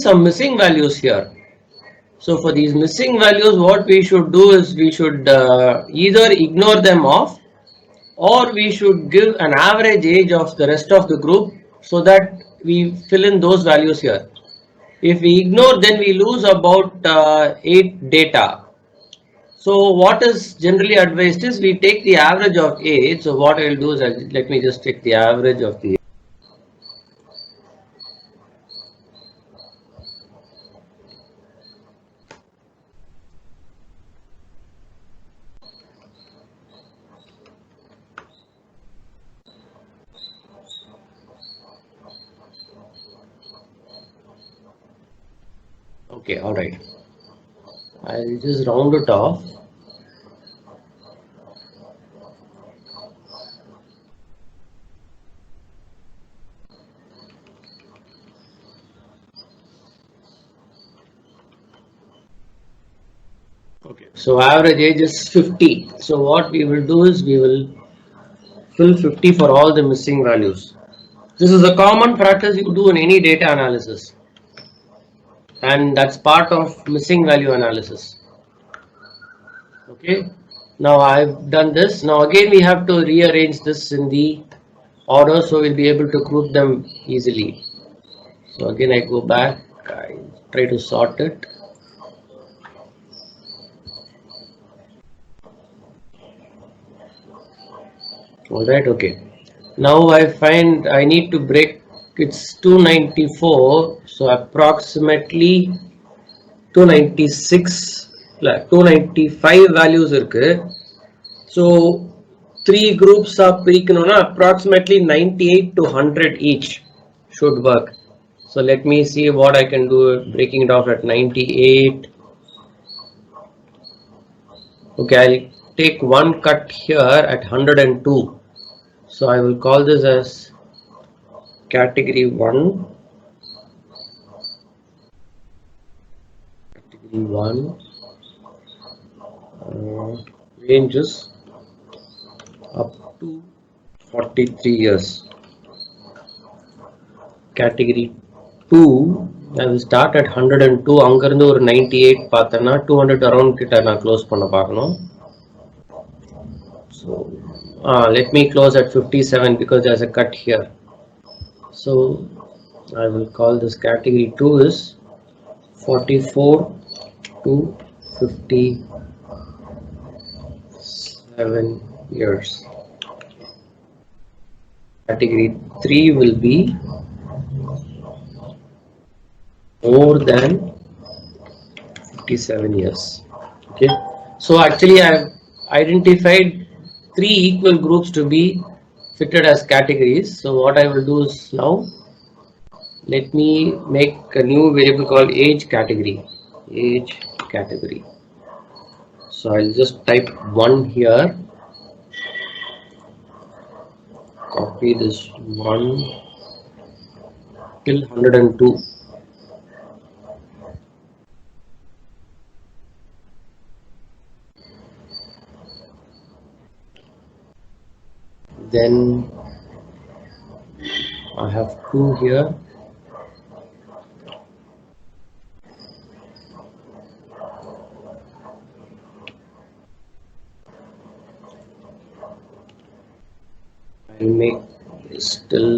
some missing values here. So for these missing values, what we should do is we should either ignore them off, or we should give an average age of the rest of the group so that we fill in those values here. If we ignore, then we lose about 8 data. So what is generally advised is we take the average of age. So what I will do is let me just take the average of the. Okay, all right. I'll just round it off. Okay, so average age is 50. So what we will do is we will fill 50 for all the missing values. This is a common practice you do in any data analysis, and that's part of missing value analysis. Okay, now I've done this. Now again we have to rearrange this in the order so we'll be able to group them easily. So again I go back, I try to sort it. Alright, okay. Now I find I need to break, it's 294, so approximately 296, 295 values irukku. So 3 groups are பிரிக்கணும்னா approximately 98 to 100 each should work. So let me see what I can do breaking it off at 98. Okay, I'll take one cut here at 102. So I will call this as category 1. Category 1 ranges up to 43 years. Category 2, I will start at 102. அங்கிருந்து ஒரு 98 பார்த்தேன்னா 200 around கிட்ட நான் close பண்ண பார்க்கணும். So let me close at 57 because there's a cut here. So I will call this category 2 is 44 to 57 years. Category 3 will be more than 57 years. Okay, so actually I have identified 3 equal groups to be fitted as categories. So what I will do is now let me make a new variable called age category. Age category. So I'll just type 1 here, copy this 1 till 102. Then I have 2 here. I'll make still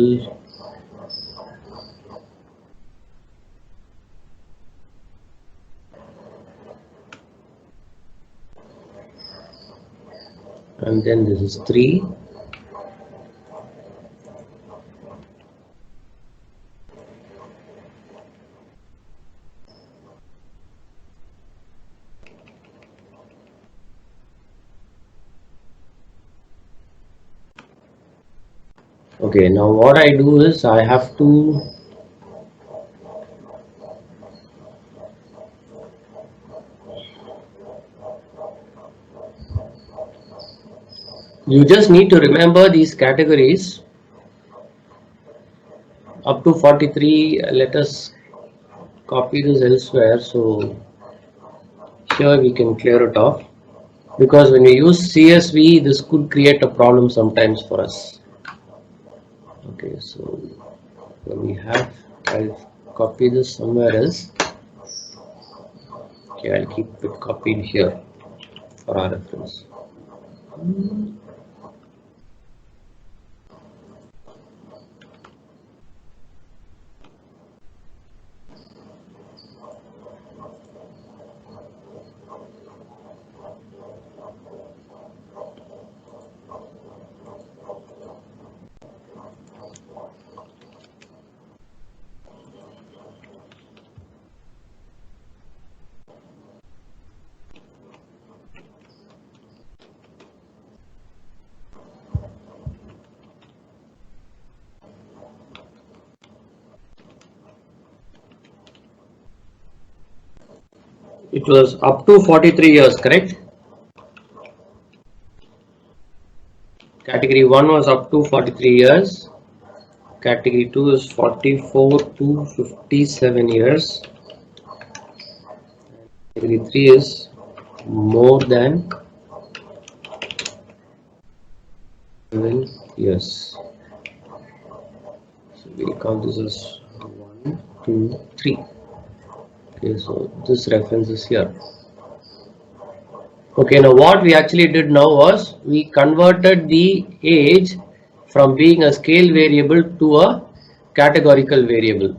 and then this is 3. Okay, now what I do is I have to you just need to remember these categories up to 43. Let us copy this elsewhere, so here we can clear it off, because when we use CSV this could create a problem sometimes for us. Okay, so we have, I'll copy this somewhere else. Okay, I'll keep it copied here for our reference. It was up to 43 years, correct? Category 1 was up to 43 years. Category 2 is 44 to 57 years. Category 3 is more than 7 years. So we count this as 1, 2, 3. Okay, so this reference is here. Okay, now what we actually did now was we converted the age from being a scale variable to a categorical variable.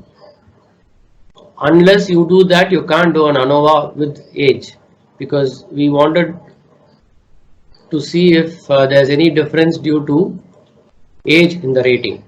Unless you do that, you can't do an ANOVA with age, because we wanted to see if there's any difference due to age in the rating.